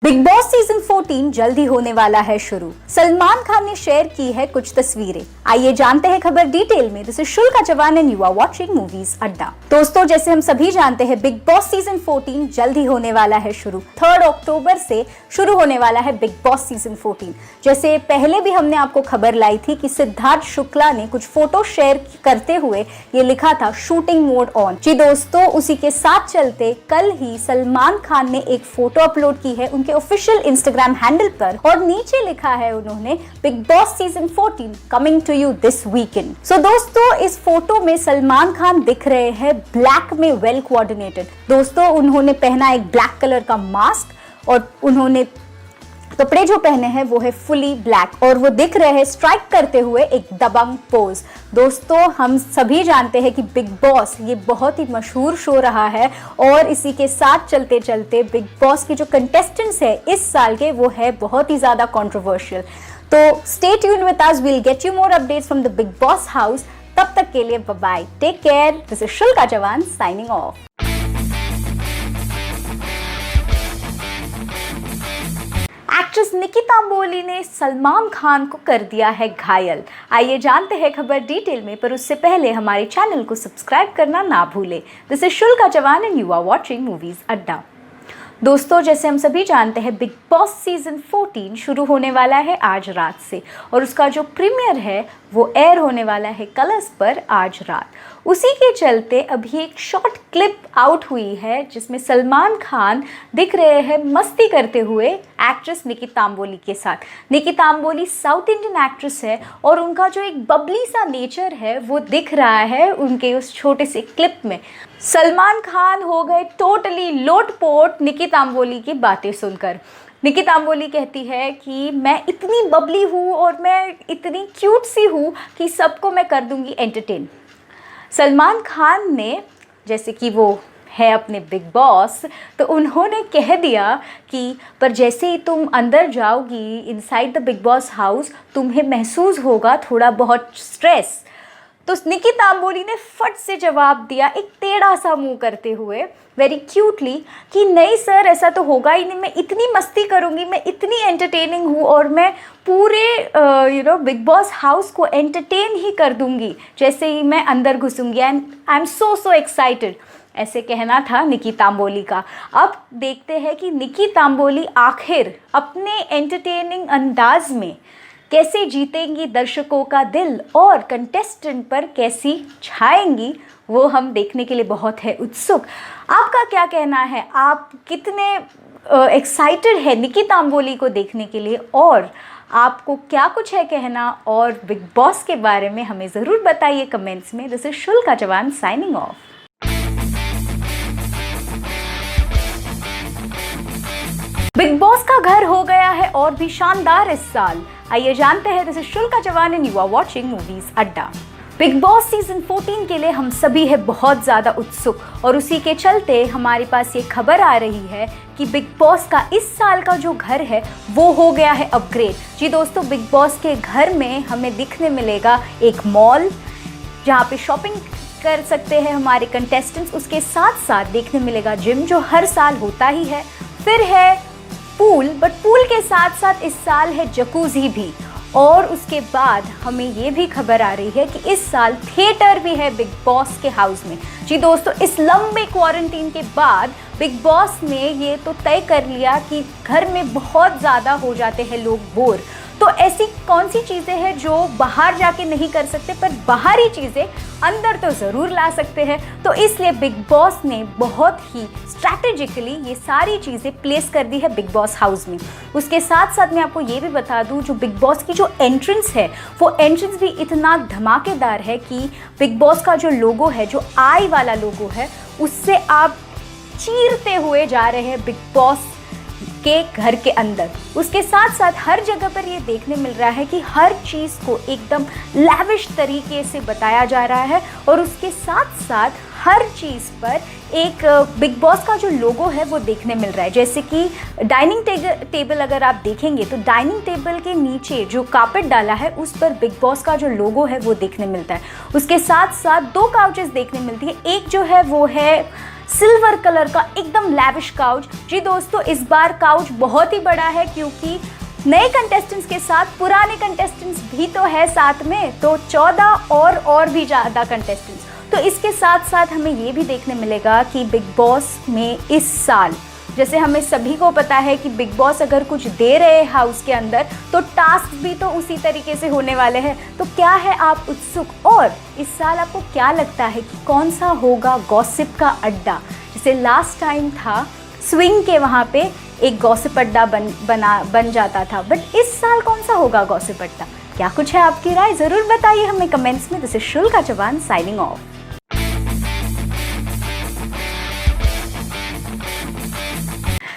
Big boss season 14 जल्द ही होने वाला है शुरू। सलमान खान ने शेयर की है कुछ तस्वीरें। आइए जानते हैं खबर डिटेल में। This is Shulka Jawan and you are watching movies Adda. दोस्तों, जैसे हम सभी जानते हैं, बिग बॉस सीजन 14 जल्द ही होने वाला है शुरू। 3 अक्टूबर से शुरू होने वाला है बिग बॉस सीजन 14। जैसे पहले भी हमने आपको खबर लाई थी कि सिद्धार्थ शुक्ला ने कुछ फोटो शेयर करते हुए ये लिखा था शूटिंग मोड ऑन। जी दोस्तों, उसी के साथ चलते कल ही सलमान खान ने एक फोटो अपलोड की है उनके ऑफिशियल इंस्टाग्राम हैंडल पर और नीचे लिखा है उन्होंने Bigg boss season 14 coming to you this weekend. So दोस्तों, इस फोटो में सलमान खान दिख रहे हैं ब्लैक में वेल कोऑर्डिनेटेड। दोस्तों, उन्होंने पहना एक ब्लैक कलर का मास्क और उन्होंने कपड़े जो पहने हैं वो है फुली ब्लैक और वो दिख रहे हैं स्ट्राइक करते हुए एक दबंग पोज। दोस्तों, हम सभी जानते हैं कि बिग बॉस ये बहुत ही मशहूर शो रहा है और इसी के साथ चलते चलते बिग बॉस के जो कंटेस्टेंट्स है इस साल के वो है बहुत ही ज्यादा कंट्रोवर्शियल। तो stay tuned with us, we will get you more updates from the Bigg Boss house. तब तक के लिए bye bye, take care. This is Shulka Jawan signing off. Actress Nikita Amboli ने सलमान खान को कर दिया है घायल। आइए जानते हैं खबर डिटेल में, पर उससे पहले हमारे चैनल को सब्सक्राइब करना ना भूलें। This is Shulka Jawan and you are watching movies Adda. दोस्तों, जैसे हम सभी जानते हैं, बिग बॉस सीजन 14 शुरू होने वाला है आज रात से और उसका जो प्रीमियर है वो एयर होने वाला है कलर्स पर आज रात। उसी के चलते अभी एक शॉर्ट क्लिप आउट हुई है जिसमें सलमान खान दिख रहे हैं मस्ती करते हुए एक्ट्रेस निकिता अम्बोली के साथ। Nikita Amboli south Indian actress है और उनका जो एक बबली सा नेचर है वो दिख रहा है उनके उस छोटे से क्लिप में। सलमान खान हो गए टोटली लोटपोट निकिता अम्बोली की बातें सुनकर। निकिता अम्बोली कहती है कि मैं इतनी बबली हूँ और मैं इतनी क्यूट सी हूँ कि सबको मैं कर दूंगी एंटरटेन। सलमान खान ने, जैसे कि वो है अपने बिग बॉस, तो उन्होंने कह दिया कि पर जैसे ही तुम अंदर जाओगी inside the Bigg Boss house तुम्हें महसूस होगा थोड़ा बहुत स्ट्रेस। तो निकिता अम्बोली ने फट से जवाब दिया एक टेढ़ा सा मुंह करते हुए वेरी क्यूटली कि नहीं सर, ऐसा तो होगा ही नहीं, मैं इतनी मस्ती करूँगी, मैं इतनी एंटरटेनिंग हूँ और मैं पूरे बिग बॉस हाउस को एंटरटेन ही कर दूँगी जैसे ही मैं अंदर घुसूँगी and I am so excited. ऐसे कहना था निकिता अम्बोली का। अब देखते हैं कि निकिता अम्बोली आखिर अपने एंटरटेनिंग अंदाज में कैसे जीतेंगी दर्शकों का दिल और कंटेस्टेंट पर कैसी छाएंगी, वो हम देखने के लिए बहुत है उत्सुक। आपका क्या कहना है? आप कितने एक्साइटेड है निकिता अम्बोली को देखने के लिए और आपको क्या कुछ है कहना और बिग बॉस के बारे में हमें ज़रूर बताइए कमेंट्स में। This is Shulka Jawan signing of. Big boss का घर हो गया है और भी शानदार इस साल। आइए जानते हैं। This is Shulka Jawan and you are watching movies Adda. Bigg boss season 14 के लिए हम सभी है बहुत ज़्यादा उत्सुक और उसी के चलते हमारे पास ये खबर आ रही है कि बिग बॉस का इस साल का जो घर है वो हो गया है अपग्रेड। जी दोस्तों, बिग बॉस के घर में हमें दिखने मिलेगा एक मॉल जहाँ पे शॉपिंग कर सकते हैं हमारे कंटेस्टेंट्स। उसके साथ साथ देखने मिलेगा जिम जो हर साल होता ही है। फिर है पूल, बट पूल के साथ साथ इस साल है जकूज़ी भी। और उसके बाद हमें ये भी खबर आ रही है कि इस साल थिएटर भी है बिग बॉस के हाउस में। जी दोस्तों, इस लंबे क्वारंटीन के बाद बिग बॉस ने ये तो तय कर लिया कि घर में बहुत ज़्यादा हो जाते हैं लोग बोर, तो ऐसी कौन सी चीज़ें हैं जो बाहर जाके नहीं कर सकते पर बाहरी चीज़ें अंदर तो ज़रूर ला सकते हैं। तो इसलिए बिग बॉस ने बहुत ही स्ट्रैटेजिकली ये सारी चीज़ें प्लेस कर दी है बिग बॉस हाउस में। उसके साथ साथ मैं आपको ये भी बता दूं, जो बिग बॉस की जो एंट्रेंस है वो एंट्रेंस भी इतना धमाकेदार है कि बिग बॉस का जो लोगो है, जो आई वाला लोगो है, उससे आप चीरते हुए जा रहे हैं बिग बॉस के घर के अंदर। उसके साथ साथ हर जगह पर ये देखने मिल रहा है कि हर चीज़ को एकदम लैविश तरीके से बताया जा रहा है और उसके साथ साथ हर चीज़ पर एक बिग बॉस का जो लोगो है वो देखने मिल रहा है। जैसे कि डाइनिंग टेबल अगर आप देखेंगे तो डाइनिंग टेबल के नीचे जो कार्पेट डाला है उस पर बिग बॉस का जो लोगो है वो देखने मिलता है। उसके साथ साथ 2 काउचेस देखने मिलती है। एक जो है वो है सिल्वर कलर का एकदम लैविश काउच। जी दोस्तों, इस बार काउच बहुत ही बड़ा है क्योंकि नए कंटेस्टेंट्स के साथ पुराने कंटेस्टेंट्स भी तो है साथ में, तो 14 और भी ज़्यादा कंटेस्टेंट्स। तो इसके साथ साथ हमें ये भी देखने मिलेगा कि बिग बॉस में इस साल, जैसे हमें सभी को पता है कि बिग बॉस अगर कुछ दे रहे हैं हाउस के अंदर तो टास्क भी तो उसी तरीके से होने वाले हैं। तो क्या है आप उत्सुक, और इस साल आपको क्या लगता है कि कौन सा होगा गॉसिप का अड्डा? जैसे लास्ट टाइम था स्विंग के वहाँ पे एक गॉसिप अड्डा बन जाता था, बट इस साल कौन सा होगा गॉसिप अड्डा? क्या कुछ है आपकी राय? ज़रूर बताइए हमें कमेंट्स में। This is Shulka Chauhan signing off.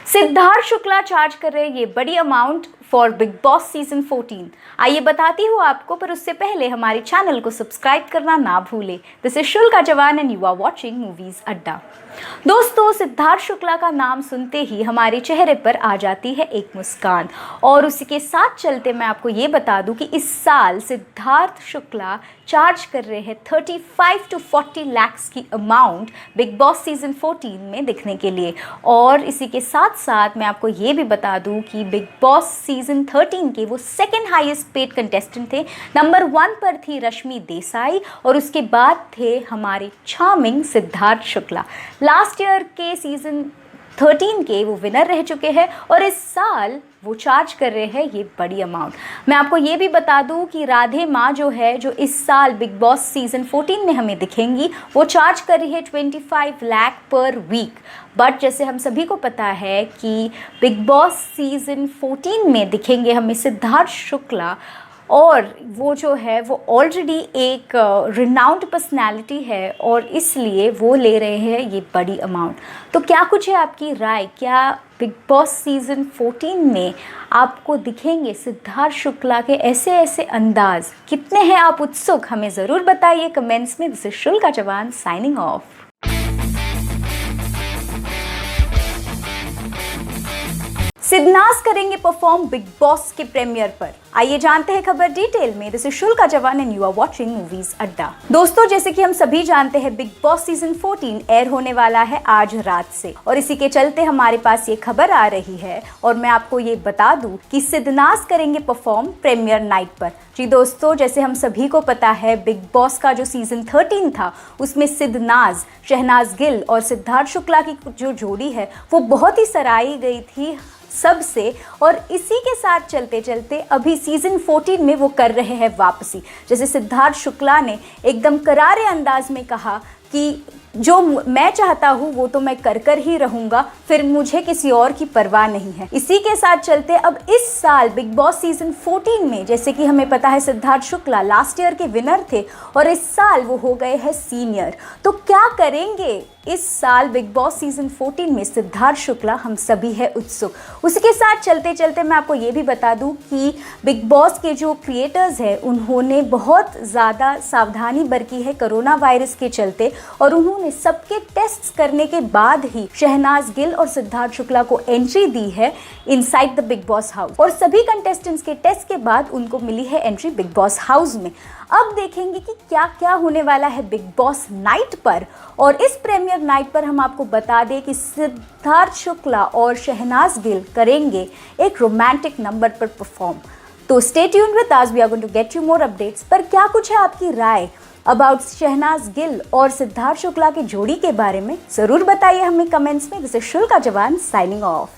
Siddharth Shukla charge कर रहे हैं ये बड़ी amount for Bigg boss season 14। आइए बताती हूँ आपको, पर उससे पहले हमारे चैनल को सब्सक्राइब करना ना भूलें। This is Shulka Chauhan and you are watching movies Adda. दोस्तों, सिद्धार्थ शुक्ला का नाम सुनते ही हमारे चेहरे पर आ जाती है एक मुस्कान, और उसी के साथ चलते मैं आपको ये बता दूं कि इस साल सिद्धार्थ शुक्ला चार्ज कर रहे हैं 35 to 40 lakhs की अमाउंट बिग बॉस सीजन 14 में दिखने के लिए। और इसी के साथ साथ मैं आपको ये भी बता दूं कि बिग बॉस सीजन 13 के वो सेकेंड हाईएस्ट पेड कंटेस्टेंट थे। नंबर 1 पर थी रश्मि देसाई और उसके बाद थे हमारे charming Siddharth Shukla. Last year के सीजन 13 के वो विनर रह चुके हैं और इस साल वो चार्ज कर रहे हैं ये बड़ी अमाउंट। मैं आपको ये भी बता दूं कि राधे माँ जो है, जो इस साल बिग बॉस सीजन 14 में हमें दिखेंगी, वो चार्ज कर रही है 25 लाख पर वीक। बट जैसे हम सभी को पता है कि बिग बॉस सीजन 14 में दिखेंगे हमें सिद्धार्थ शुक्ला, और वो जो है वो ऑलरेडी एक रिनाउंड पर्सनैलिटी है और इसलिए वो ले रहे हैं ये बड़ी अमाउंट। तो क्या कुछ है आपकी राय? क्या बिग बॉस सीजन 14 में आपको दिखेंगे सिद्धार्थ शुक्ला के ऐसे ऐसे अंदाज? कितने हैं आप उत्सुक? हमें ज़रूर बताइए कमेंट्स में। This is Shulka Chauhan signing off. Sidnaaz करेंगे परफॉर्म बिग बॉस के प्रीमियर पर। आइए जानते हैं खबर डिटेल में। This is Shulka Chauhan and you are watching movies Adda. दोस्तों, जैसे कि हम सभी जानते हैं बिग बॉस सीजन 14 एयर होने वाला है आज रात से, और इसी के चलते हमारे पास ये खबर आ रही है और मैं आपको ये बता दूं कि सिद्धनाज करेंगे परफॉर्म प्रीमियर नाइट पर। जी दोस्तों, जैसे हम सभी को पता है बिग बॉस का जो सीजन 13 था उसमें सिद्धनाज, शहनाज गिल और सिद्धार्थ शुक्ला की जो जोड़ी है वो बहुत ही सराही गई थी सबसे, और इसी के साथ चलते चलते अभी सीजन 14 में वो कर रहे हैं वापसी। जैसे सिद्धार्थ शुक्ला ने एकदम करारे अंदाज में कहा कि जो मैं चाहता हूँ वो तो मैं कर कर ही रहूँगा, फिर मुझे किसी और की परवाह नहीं है। इसी के साथ चलते अब इस साल बिग बॉस सीजन 14 में, जैसे कि हमें पता है सिद्धार्थ शुक्ला लास्ट ईयर के विनर थे और इस साल वो हो गए हैं सीनियर। तो क्या करेंगे इस साल बिग बॉस सीजन 14 में सिद्धार्थ शुक्ला? हम सभी है उत्सुक। उसी के साथ चलते चलते मैं आपको ये भी बता दूं कि बिग बॉस के जो क्रिएटर्स हैं उन्होंने बहुत ज़्यादा सावधानी बरती है कोरोना वायरस के चलते, और उन्होंने सबके टेस्ट करने के बाद ही शहनाज गिल और सिद्धार्थ शुक्ला को एंट्री दी है inside the Bigg Boss house, और सभी कंटेस्टेंट्स के टेस्ट के बाद उनको मिली है एंट्री बिग बॉस हाउस में। अब देखेंगे कि क्या क्या होने वाला है बिग बॉस नाइट पर, और इस प्रीमियर नाइट पर हम आपको बता दें कि सिद्धार्थ शुक्ला और शहनाज गिल करेंगे एक रोमांटिक नंबर पर परफॉर्म। तो stay tuned with us, we are going to get you more updates. पर क्या कुछ है आपकी राय अबाउट शहनाज गिल और सिद्धार्थ शुक्ला की जोड़ी के बारे में? ज़रूर बताइए हमें कमेंट्स में। This is Shulka Chauhan signing of.